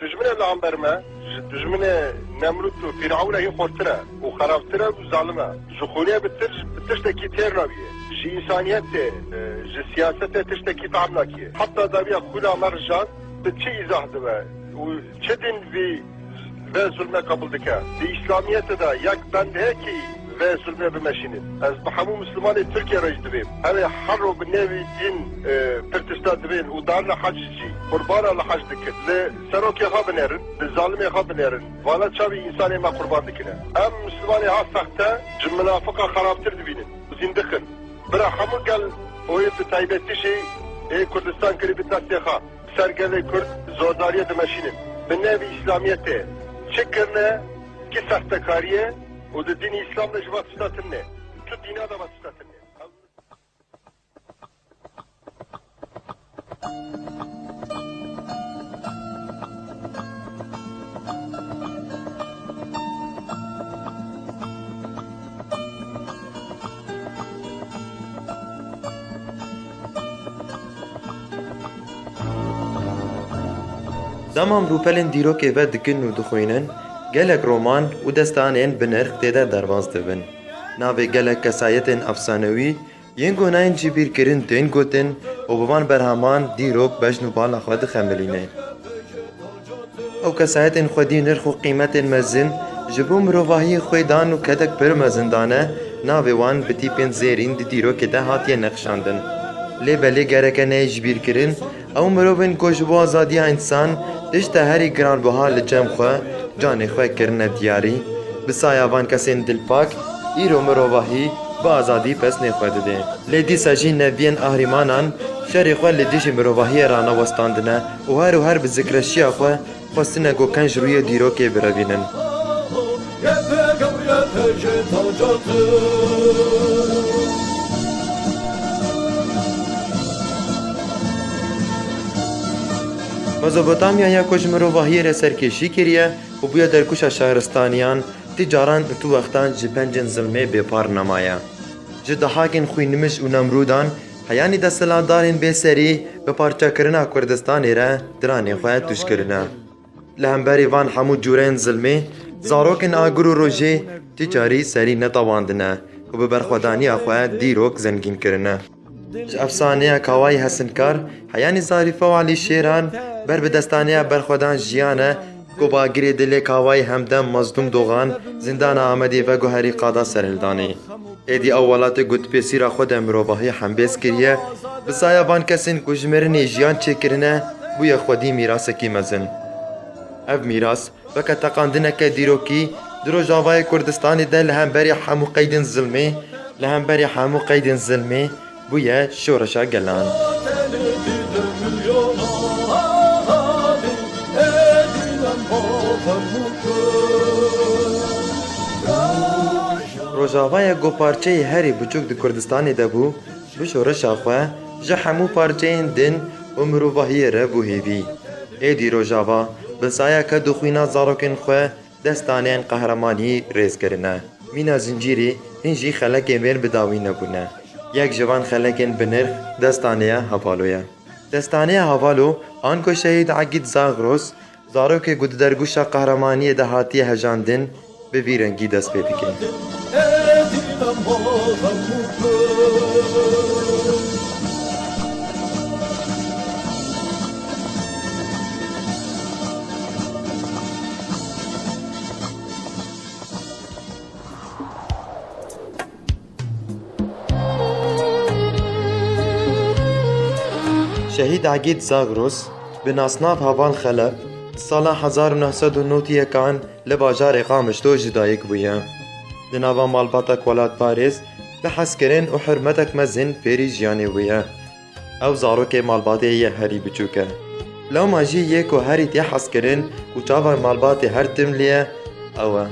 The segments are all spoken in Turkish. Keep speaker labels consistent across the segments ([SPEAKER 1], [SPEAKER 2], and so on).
[SPEAKER 1] دجمنه لعنبرمه دجمنه نمرود و فرعون هی خورتره و خرابتره و ظالمه جخونيه بتشتكي تيرنابيه جي انسانيت جي سياسته تشتكي طعمناكيه حتى دابيا خولا مرجان بتشي ازاح دبا وشدن في ظلمه قبل دكا دي اسلاميته دا يك بند هيكي ve zulme bimeşinin. Ez bahamu Müslümanı Türkiye rejdi bim. Hani harro binnevi din pırtışta dibin. Udarla hacci. Kurbana la hac dikir. Le serok yaka binerin. Le zalim yaka binerin. Vala çavi insani ma kurban dikine. Em Müslümanı ha sakta cümlafıka haraptır dibinin. Zindikin. Bira hamu gel oyu bir taybetti şey Kurdistan kribit nasyaha. Sergele Kurd zordariye dimeşinin. Binnevi İslamiyete. Çekirne ki sahtekariye o da din İslam'da civat statın ne? Tut dina da vat statın ne?
[SPEAKER 2] Damam rûpelên dîrokê ve dikin û dixwînin, gelek roman û destanên bi nirx têde derbas dibin. Navê gelek kesayetên efsanewî yên gonayên jî bîrkirin tên gotin û bi van berheman dîrok bejn û bala xwe dixemilîne. Ew kesayetên xwedî nirx û qîmetên mezin ji bo mirovahiyê xwe dan û kedek pir mezin dane, navê wan bi tîpên zêrîn di dîrokê de hatiye nexşandin. Lê belê gereke neyê ji bîrkirin, ew mirovên ku ji bo azadiya însan tişta herî giranbiha li cem xwe canê xwe kirine diyarî, bi saya van kesên dilpak, îro mirovahî bi azadî pesnê xwe dide. Lê dîsa jî neviyên ahrîmanan şerê xwe li dijî mirovahiyê re newestandine û her bi zikreşiya xwe xwestine goken ji rûyê dîrokê birevînin. Mezopotamyaya ku ji mirovahiyê re serkêşî kiriye û bûye derkuşa şaristaniyan, ti caran û tu wextan ji pencên zilmê bêpar nemaye. Ji dihakên xwînimiş û Nemrûdan, heyanî desthilatdarên bêserî bi parçakirina Kurdistanê re diranê xwe tûşkirine. Li hemberî van hemû cûreyên zilmê, zarokên agir û rojê ti carî serî netewandine û bi berxwedaniya xwe dîrok zengîn kirine. Ji efsaneya Kawayê Hesinkar, heyanî Zarîfe û Elî Şêran ber bi destaneya berxwedan jiyane ku bagirê dilê Kawayê Hemdem Mazlûm Dogan zindana Amedê ve guherî qada serhildanê. Êdî ew welatê gotpêsîra xwe de mirovahiyê hembêz kiriye, bi saya van kesên ku ji mêrinê jiyan çêkirine bûye xwedî mîrasekî mezin. Ev mîras weke teqandineke dîrokî di Rojavayê Kurdistanê de li hemberî hemû qeydên zilmê bûye şoreşa gelan. Rojavaya goparçeyê herî biçûk di Kurdistanê de bû, bi şoreşa xwe ji hemû parçeyên din û mirovahiyê re bû hêvî. Êdî Rojava bi sayeke dixwîna zarokên xwe destanên qehremanî rêzkirine. Mîna zincîrî hin jî xelekên wên bidawî nebûne. Yek ji van xelekên bi nirx destaneya Havalo ye. Destaneya Havalo an ku Şehîd Egîd Zagros zarokê ku di dergûşa qehremaniyê de hatiye hejandin bi vî rengî dest pê dike. Şehîd Egîd Zagros bi nasnav Havan Xelef sala 1991 li bajarê Qamişlo ji dayîk bûye. Di nava malbata Welat Parêz bi hezkirin û hurmetek mezin fêrî jiyanê bûye. Ew zarokê malbatê ye herî biçûk e. Lewma jî yê ku herî tê hezkirin û çava malbatê her tim liye ew e.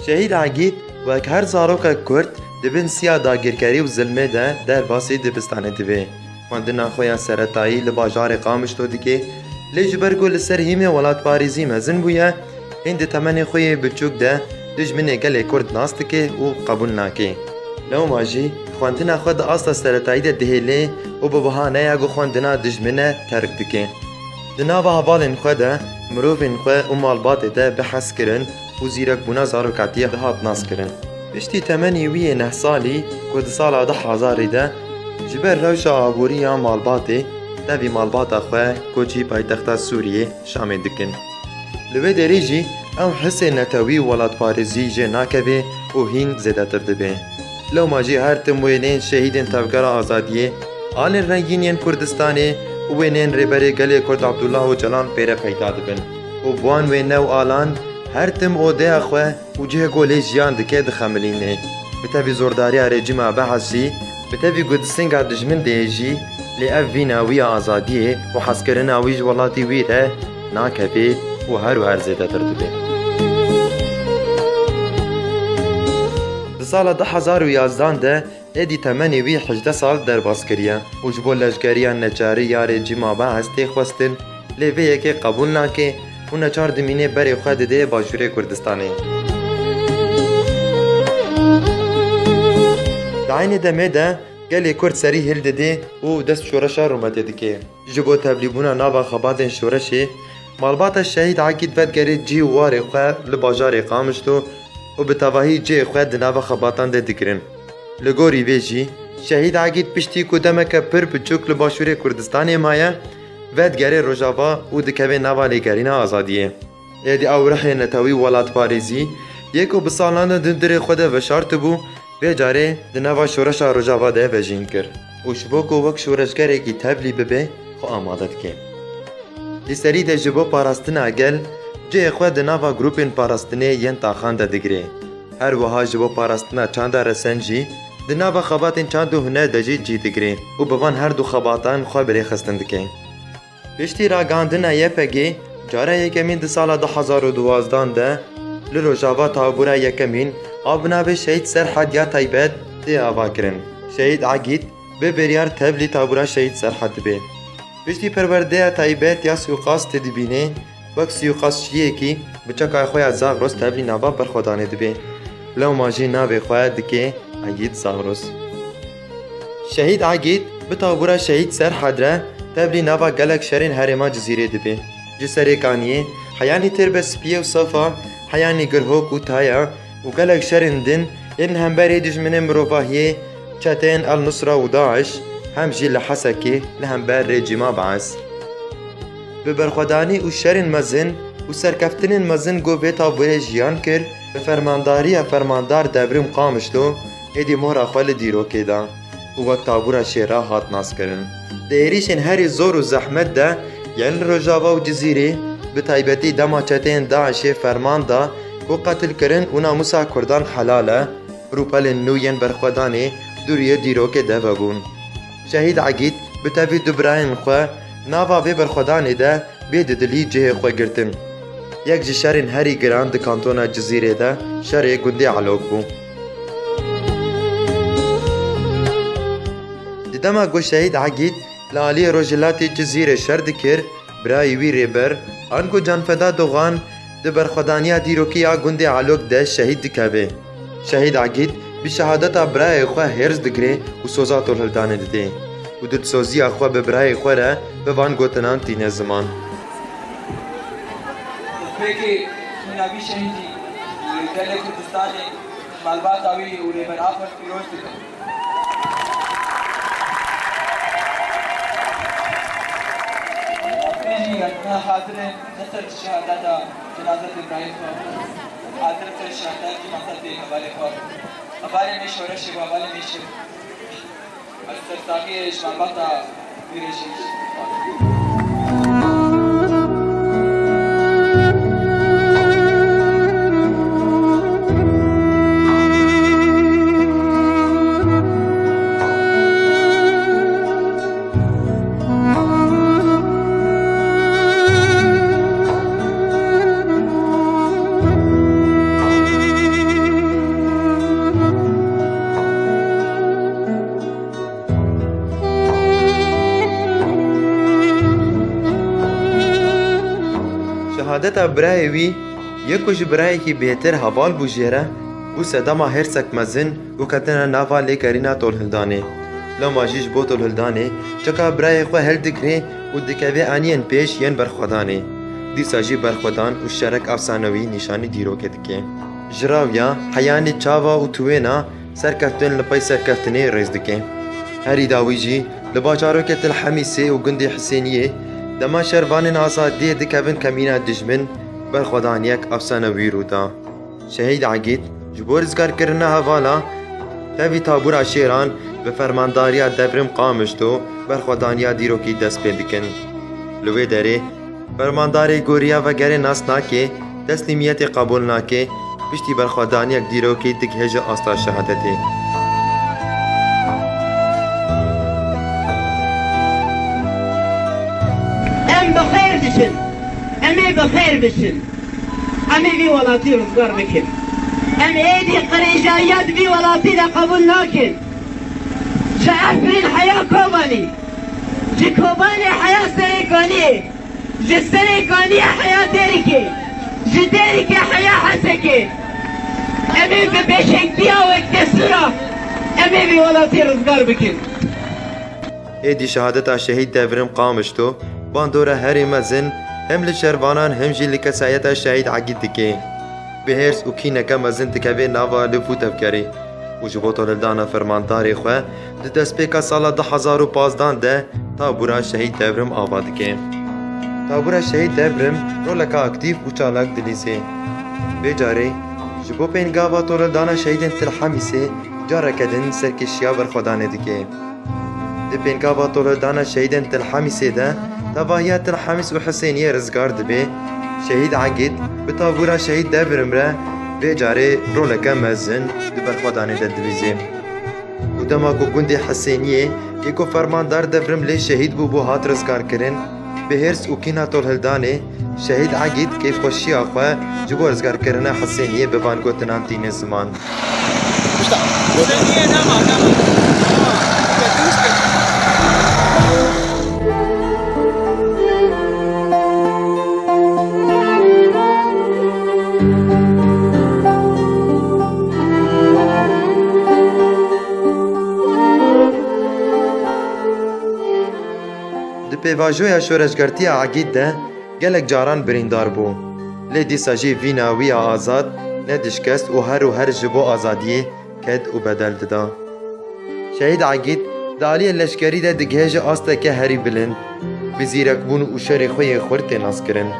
[SPEAKER 2] Şehîd Egîd wek her zarokek Kurd dibin siya dagirkerî û zilmê de derbasî dibistanê divê. Xwendina xwe ya seretayî li bajarê Qamişlo dike, lê ji ber ku li ser hîmê Welat Parêzî mezin bûye, hên di temenê xwe yê biçûk de dijminê gelê Kurd nas dike û qebûl nake. Lewma jî xwendina xwe di asta seretayî de dihêle û bi bihaneya ku xwendina dijmine terk dike. Di nava hevalên xwe de mirovên xwe û malbatê de behs kirin û zîrekbûna zaroketiye dihat naskirin. Piştî temenê wî yê 9 salî ku di sala 2000 de ji ber rewşa aboriya malbatê tevî malbata xwe koçî paytexta Sûriyê Şamê dikin. Li vê derê jî ew hisê netewî û welatparêzî jê nakeve û hîn zêdetir dibe. Lewma jî her tim wêneyên şehîdên Tevgera Azadiyê, alên rengîn yên Kurdistanê û wêneyên rêberê gelê Kurd Abdullah Öcalan pêre peyda dibin û bi wan wê new alan her tim odeya xwe û cihê golê jiyan dike dixemilîne. Bi tevî zordariya rejîma behs jî, bi tevî gudistinga dijmindê jî lê ev vî nawiya azadiyê û hezkirina wî ji welatê wî re nakeve û her û her zêdetir dibe. Di sala 2011 de êdî temenê wî 18 sal derbas kiriye û ji bo leşkeriya neçarî ya rejîma behs tê xwestin lê vê yekê qebûl nake û neçar dimînê berê xwe dide Başûrê Kurdistanê. Di aynê demê de gelê Kurd serî hil dide û dest şoreşa Rûmetê dike. Ji bo tevlîbûna nava xebatên şoreşê, malbata şehîd Akîd vedgerê cî û warê xwe li bajarê Qamişlo û bi tevahî cihê xwe di nava xebatan de dikirin. Li gorî vê jî, şehîd Akîd piştî ku demeke pir biçûk li Başûrê Kurdistanê maye, vedgerê Rojava û dikeve nava lêgerîna azadiyê. Êdî ew rihê netewî welatparêzî yek û bi salan de din dirê xwe de veşartibû, vê carê di nava şoreşa Rojava de vejîn kir û ji bo ku wek şoreşgerekî tevlî bibe, xwe amade dike. Li serî de ji bo parastina gel, cihê xwe di nava grûpên parastinê yên taxan de digire. Her wiha ji bo parastina çanda resen jî, di nava xebatên çand û huner de jî cî digire û bi van her du xebatan xwe birêxistin dike. Piştî ragandina YPG, cara yekemîn di sala 2012 de li Rojava tabûra yekemîn av bi navê Şehîd Serhad ya Taybet tê avakirin. Şehîd Akîd bi biryar tevlî tabûra Şehîd Serhad dibe. Piştî perwerdeya Taybet ya suiqas tê dibîne, wek suiqasçiyekî bi çekaya xwe ya Zagros tevlî nava berxwedanê dibe. Lewma jî navê xwe dike Akîd Zagros. Şehîd Akîd bi tabûra Şehîd Serhad re tevlî nava gelek şerên herêma Cizîrê dibe. Ji serê kaniyê, heyanî têrbe Spiyê û Safa, heyanî Girhok û Taya û gelek şerên din yên hemberê dijminên mirovahiyê, çeteyên El-Nusra û Daeş, hem jî li Hesekê li hember rejîma Behs. Bi berxwedanî û şerên mezin û serkeftinên mezin got vê tabûrê jiyan kir, bi fermandariya fermandar Devrim Qamişlo êdî mohra xwe li dîrokê da û wek tabûra şêra hat naskirin. Di êrişên herî zor û zehmet de yên li Rojava û Cizîrê bi taybetî dema çeteyên Daişê ferman da ku qetilkirin û namusa Kurdan helal e, rûpelên nû yên berxwedanê dûriyê dîrokê de vebûn. Şehîd Akîd bi tevî du birayên xwe nava vê berxwedanê de bê di dilî cihê xwe girtin. Yek ji şerên herî giran di kantona Cizîrê de şerê gundê Elok bû. Di dema ku Şehîd Akîd li aliyê Rojhilatê Cizîrê şer dikir, birayê wî rêber an ku Canfeda Dogan di berxwedaniya dîrokiya gundê Elok de şehîd dikeve. Şehîd Akîd bi şehadeta birayê xwe hêrz digire û soza tolhildanê dide û dilsoziya xwe bi birayê xwe re bi van gotinan tîne ziman.
[SPEAKER 3] Peki Nabi Şehîdî gelê Kurdistanê malbata wî û rêberafir pîroz dikin. Pêjî hazir in neser şehadeta cenazet İbrahîm xwe, hazir ser şehadetî maqsadê hevalê xwe. Hevalê me şoreşê û hevalê me şir. Ez sersakiyê ji malbata wî re jî.
[SPEAKER 2] Şehadeta birayê wî yek ku ji birayekî bêhtir heval bû jê re, bû sedema hêrsek mezin û ketina nava lêgerîna tolhildanê. لما جيش بوتو الهلداني چکا برای خو هل دکری و دکوی آنین پیش ین برخودانه دیسا جی برخودان و شرک افسانوی نشانی دیرو کدکه جراویا حیانی چاوا و توینا سرکفتن لپای سرکفتنی ریز دکه هری داوی جی لباچارو کتل حمیسه و گندی حسینیه دما شروان آزادی دکوین کمینا دجمن برخودانیک افسانوی رو دا شهید عقید جبور ازگار کرنا حوالا تاوی تابورا شیران به فرمانداریا دبرم قامشتو برخودانیا دیروکی دست پیدکن لوی داره فرمانداری گوریا و گره ناس ناکه تسلیمیت قبول ناکه پشتی برخودانیا دیروکی دک هجا آستا شهادته
[SPEAKER 4] ام بخیر بشن امی بخیر بشن امی بی ولاتی رزگار بکن ام ایدی قریجایات بی ولاتی دا قبول ناکن جعفرین حیا کوبانی جی کوبانی حیا سریکانی جی سریکانی حیا دیرکی جی دیرکی حیا حسکی امی به بشک بیا و اکتسورا امی بی ولاتی رزگار بکن
[SPEAKER 2] ایدی شهادتا شهید دبرم قامشتو باندورا هری مزن هم لشروانان هم جی لکسایتا شهید عقید دکه بهرس و کینکا مزن تکوی ناوا لفوت افکاری و جبوتو لدانا فرمانداری خواه دست پیکا سالا 2015 ده تابورا شهید دبرم آباد که تابورا شهید دبرم رولکا اکتیف و چالاک دلیزه بیجاره جبو پینگاوا تولدانا شهیدن تلحمیسه جارا کدن سرکشیا برخودانه دکه ده پینگاوا تولدانا شهیدن تلحمیسه ده تواهیه تلحمیس و حسینیه رزگار دبه شهید عقید به تابورا شهید دبرم را بیجاره رولکا مزن ده برخودانه ده دلیزه و دما کو گندی حسینیه که کو فرماندار دبرم لی شهید بو هات رزگار کرن به هرس و کینا تول هلدانه شهید عقید که خوشی آخوا جبو رزگار کرنه حسینیه به وان گوتنان تین زمان پیواژویا شورشگرتی عقید ده گلک جاران بریندار بو لی دیسا جی وینا ویا آزاد ندشکست و هر جبو آزادیه کد و بدل ددا شهید عقید دالی لشکری ده دگهج آسته که هری بلند بزیرک بون و شر خوی خورت ناس کرن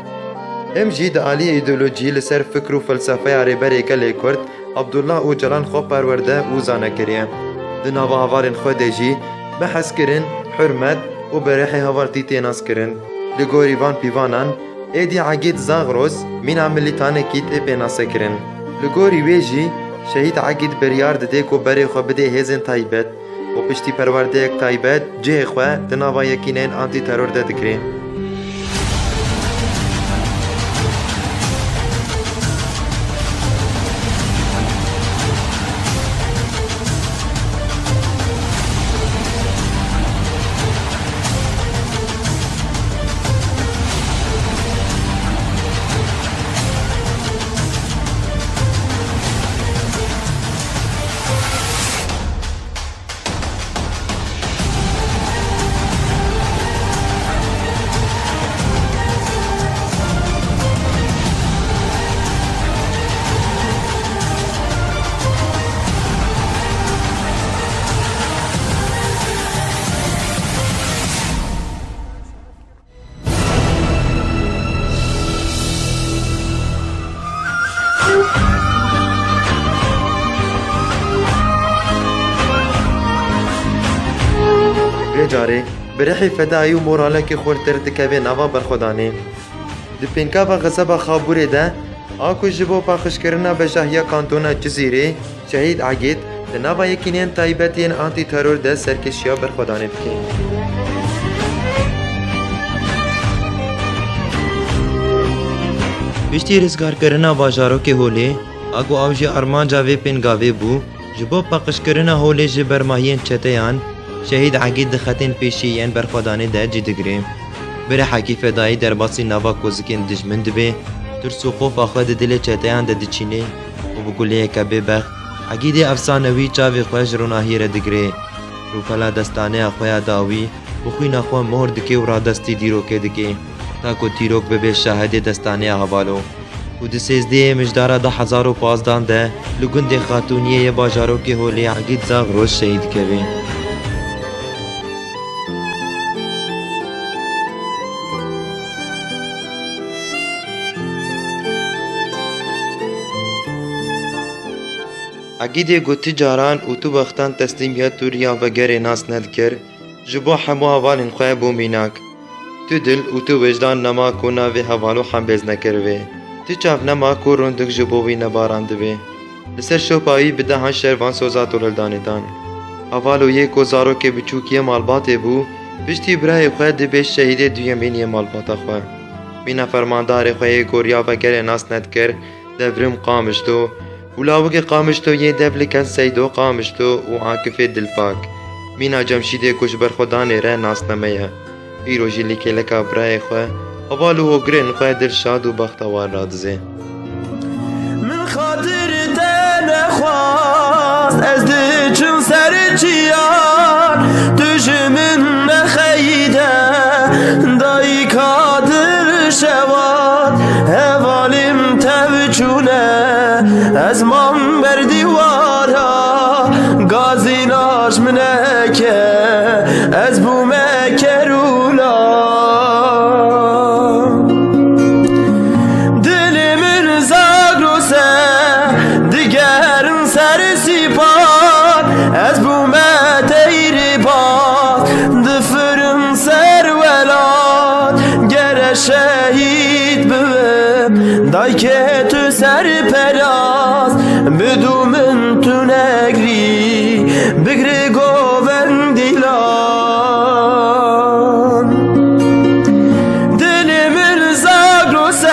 [SPEAKER 2] هم جی دالی ایدولوژی لسر فکر و فلسفه عربری کلی کرد عبدالله او جلان خو پرورده و زانه کریه دناوا هوارن خود جی بحث کرن حرمت و برحی هاورتی تیناس کرن لگوری وان پیوانان ایدی عقید زاغروز من عملیتانه کیت پیناسه کرن لگوری ویجی شهید عقید بریار دده کو بری خو بده هزن تایبت و پشتی پرورده یک تایبت جه خواه دناوا یکینین آنتی ترور ده دکره جاره برحی فدایی و مورالک خورتر دکوی نوا برخودانه دی پینکاوا غزبا خابوره ده آکو جبو پاخش کرنا بجاهیا کانتونا جزیره شهید عقید ده نوا یکینین تایبتین آنتی ترور ده سرکشیا برخودانه بکن پشتی رزگار کرنا باجارو که هوله آگو آوجی ارمان جاوی پینگاوی بو جبو پاخش کرنا هوله جبر ماهین چتیان شهید عقید دخطین پیشی ین برخودانه ده جدگریم بره حکی فدایی در باسی نوا کوزکین دجمن دبه ترس و خوف آخواه ده دل چتیان ده دچینه و بگوله که ببخت عقید افسانوی چاوی خوش روناهی را دگره روپلا دستانه خویا داوی و خوین خوا مهر دکه و را دستی دیروکه دکه تا که تیروک ببه شاهد دستانه حوالو و ده 13 مجدار 2015 ده لگند خاتونیه باجارو که هولی عقید زاغ روز شهید کبه. عقیده گوتی جاران و تو وقتان تسلیمیت و ریا و گر ناس ند کر جبو همو حوالین خواه بو میناک تو دل و تو وجدان نما کونا و حوالو هم بیز نکروه تو چاف نما کو روندک جبوی نبارانده به لسر شوپایی بده هن شروان سوزات و للدانتان حوالو یک و زارو که بچوکی مالباته بو پشتی برای خواه ده بیش شهید دویمینی مالباتا خواه مینا فرماندار خواه گوریا و گر ناس ند کر دورم قامشتو ولاوك قامشتو يدبل كان سيدو قامشتو وعاكف دلفاك مينا جمشيدي كش برخدان ره ناس نميه ايرو جيلي كلكا براي خو حوالو هو گرين خو دل شاد و بختوار رادزه
[SPEAKER 5] من خاطر تن خواست از دچن سر چیان توش من نخیده دای کادر شواد حوالیم توچونه از من بر دیوارا گازی ناش منه که از بومه کرولا دل من زاگروسه دیگرم سر سیپان از بومه تیری باد دفرم سر ولاد گر شهید ببم دای که تو سر پراز بدو من تو نگری بگری گوون دیلان دل من زاگروسه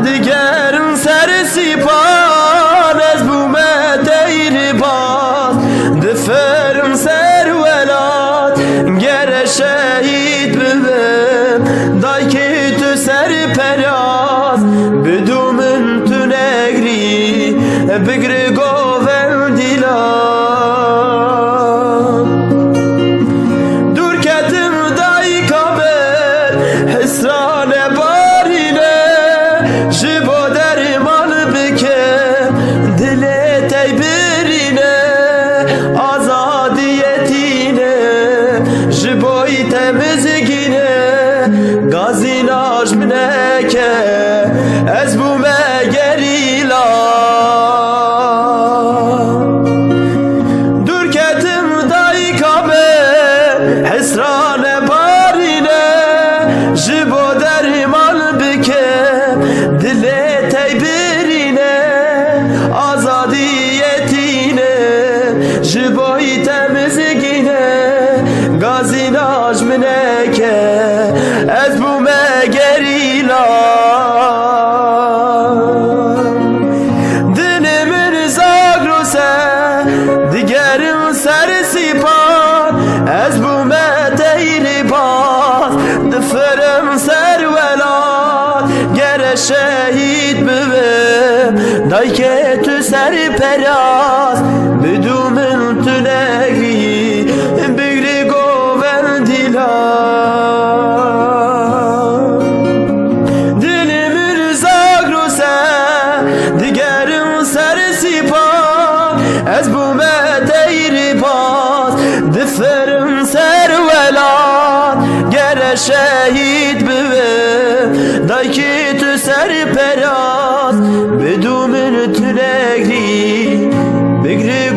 [SPEAKER 5] دیگرم سر سیپان از بومه دیر باز دفرم سر ولاد گر شهید ببم دای که تو سر پراز بدو من تو نگری بگری گوون دیلان دور کتم دای کابل حسران بارینه جبو در مال بکم دل تی برینه آزادیتینه جبوی تمزگینه گازی ناش منه که از بومه گریلا دور کتم دای کابل حسران بارینه جبو در مال بکم دل تی برینه آزادیتینه جبوی تمزگینه گازی ناش منه که از بومه گریلا دل من زاگروسه دیگرم سر سیپان از بومه تیری باز دفرم سر ولاد گر شهید ببم دای که تو سر پراز بدو من تو نگری بگری گوون دیلان دل من زاگروسه دیگرم سر سیپان از بومه دیر باز دفرم سر ولاد گر شهید ببم دای که تو سر پراز بدو من تو نگری بگری